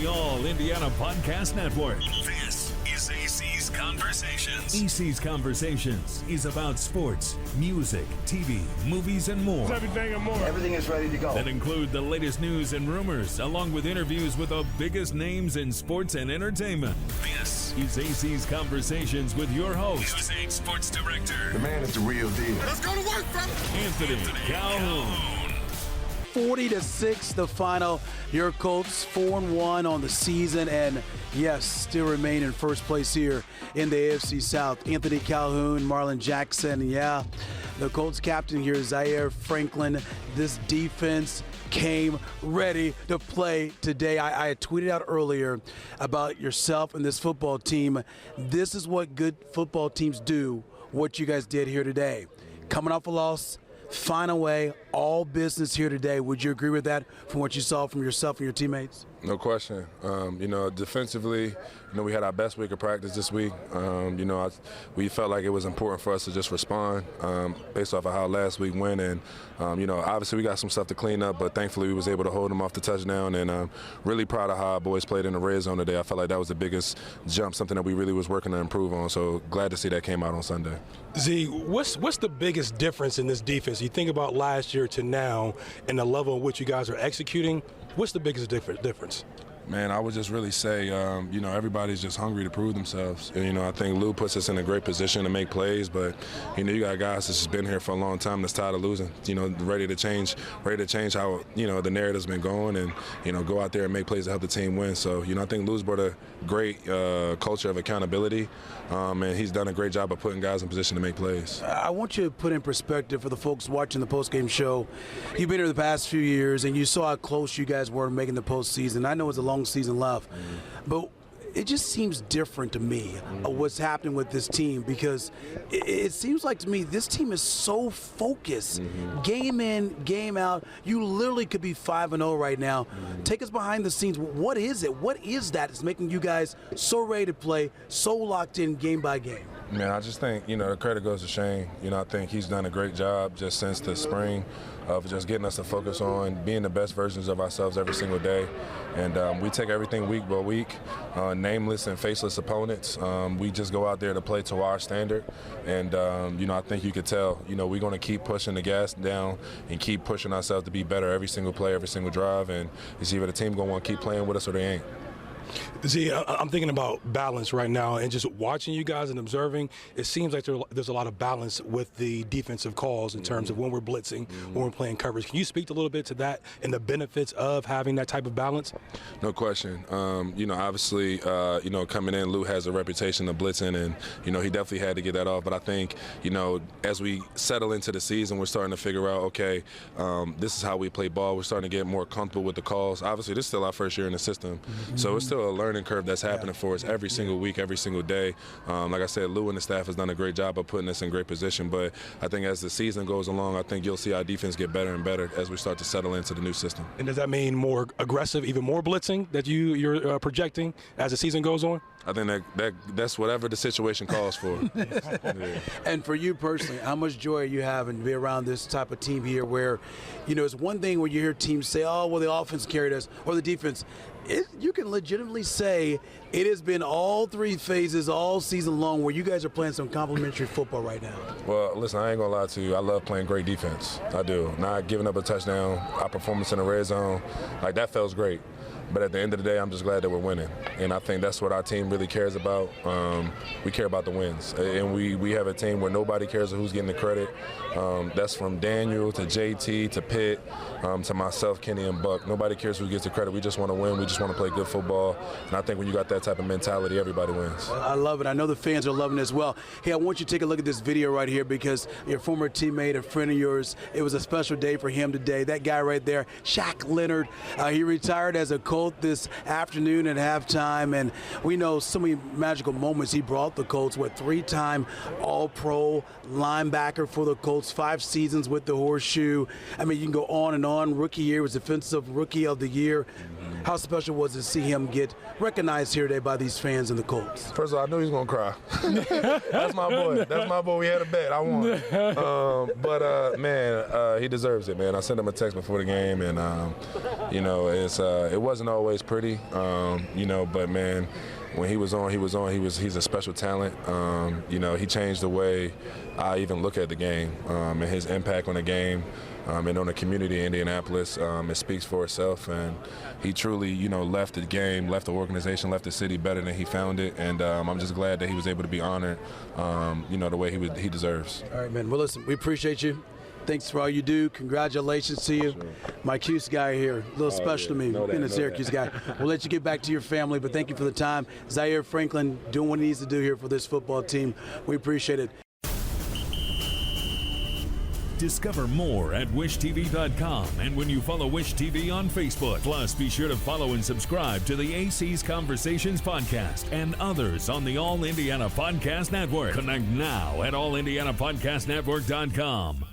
the All Indiana Podcast Network. This is AC's Conversations. AC's Conversations is about sports, music, TV, movies, and more. Everything and more. Everything is ready to go. That include the latest news and rumors, along with interviews with the biggest names in sports and entertainment. This is AC's Conversations with your host, News 8 Sports Director. The man is the real deal. Let's go to work, fellas. Anthony Calhoun. 40-6 the final. Your Colts 4-1 on the season, and yes, still remain in first place here in the AFC South. Anthony Calhoun, Marlon Jackson, yeah. The Colts captain here, Zaire Franklin. This defense came ready to play today. I tweeted out earlier about yourself and this football team. This is what good football teams do, what you guys did here today. Coming off a loss, find a way, all business here today. Would you agree with that from what you saw from yourself and your teammates? No question. Defensively, we had our best week of practice this week. We felt like it was important for us to just respond based off of how last week went. And, obviously we got some stuff to clean up, but thankfully we was able to hold them off the touchdown. And really proud of how our boys played in the red zone today. I felt like that was the biggest jump, something that we really was working to improve on. So glad to see that came out on Sunday. Z, what's the biggest difference in this defense? You think about last year to now and the level in which you guys are executing. What's the biggest difference? Man, I would just really say, everybody's just hungry to prove themselves. And, I think Lou puts us in a great position to make plays, but, you got guys that's just been here for a long time that's tired of losing, ready to change how, the narrative's been going and, go out there and make plays to help the team win. So, I think Lou's brought a great culture of accountability, and he's done a great job of putting guys in position to make plays. I want you to put in perspective for the folks watching the postgame show. You've been here the past few years, and you saw how close you guys were making the postseason. I know it's a long season left, but it just seems different to me what's happening with this team, because it seems like to me this team is so focused, game in, game out. You literally could be 5-0 right now. Take us behind the scenes. What is it? What is that that's making you guys so ready to play, so locked in game by game? Man, I just think, the credit goes to Shane. I think he's done a great job just since the spring of just getting us to focus on being the best versions of ourselves every single day. And we take everything week by week, nameless and faceless opponents. We just go out there to play to our standard. And, I think you could tell, we're going to keep pushing the gas down and keep pushing ourselves to be better every single play, every single drive. And you see, the team going to want to keep playing with us or they ain't. See, I'm thinking about balance right now, and just watching you guys and observing, it seems like there's a lot of balance with the defensive calls in terms of when we're blitzing, when we're playing coverage. Can you speak a little bit to that and the benefits of having that type of balance? No question. Obviously, coming in, Lou has a reputation of blitzing, and, he definitely had to get that off. But I think, as we settle into the season, we're starting to figure out, okay, this is how we play ball. We're starting to get more comfortable with the calls. Obviously, this is still our first year in the system, so it's still a learning curve that's happening for us every single week, every single day. Like I said, Lou and the staff has done a great job of putting us in great position, but I think as the season goes along, I think you'll see our defense get better and better as we start to settle into the new system. And does that mean more aggressive, even more blitzing that you're projecting as the season goes on? I think that's whatever the situation calls for. Yeah. And for you personally, how much joy are you having to be around this type of team here where, it's one thing when you hear teams say, oh, well, the offense carried us, or the defense. You can legitimately say it has been all three phases all season long where you guys are playing some complimentary football right now. Well, listen, I ain't going to lie to you. I love playing great defense. I do. Not giving up a touchdown, our performance in the red zone, that feels great. But at the end of the day, I'm just glad that we're winning. And I think that's what our team really cares about. We care about the wins. And we have a team where nobody cares who's getting the credit. That's from Daniel to JT to Pitt to myself, Kenny, and Buck. Nobody cares who gets the credit. We just want to win. We just want to play good football. And I think when you got that type of mentality, everybody wins. I love it. I know the fans are loving it as well. Hey, I want you to take a look at this video right here because your former teammate, a friend of yours, it was a special day for him today. That guy right there, Shaq Leonard, he retired as a Colt this afternoon at halftime, and we know so many magical moments he brought the Colts with. 3-time All-Pro linebacker for the Colts, 5 seasons with the Horseshoe. I mean, you can go on and on. Rookie year was Defensive Rookie of the Year. How special was it to see him get recognized here today by these fans and the Colts? First of all, I knew he was going to cry. That's my boy. That's my boy. We had a bet. I won. Man, he deserves it, man. I sent him a text before the game, and, it wasn't always pretty, but, man, when he was on. He's a special talent. He changed the way I even look at the game, and his impact on the game and on the community in Indianapolis. It speaks for itself, and he truly, left the game, left the organization, left the city better than he found it, and I'm just glad that he was able to be honored, the way he deserves. All right, man. Well, listen, we appreciate you. Thanks for all you do. Congratulations to you. Sure. My Cuse guy here, a little special to me, being a Syracuse guy. We'll let you get back to your family, but thank you for the time. Zaire Franklin doing what he needs to do here for this football team. We appreciate it. Discover more at wishtv.com and when you follow Wish TV on Facebook. Plus, be sure to follow and subscribe to the AC's Conversations podcast and others on the All Indiana Podcast Network. Connect now at allindianapodcastnetwork.com.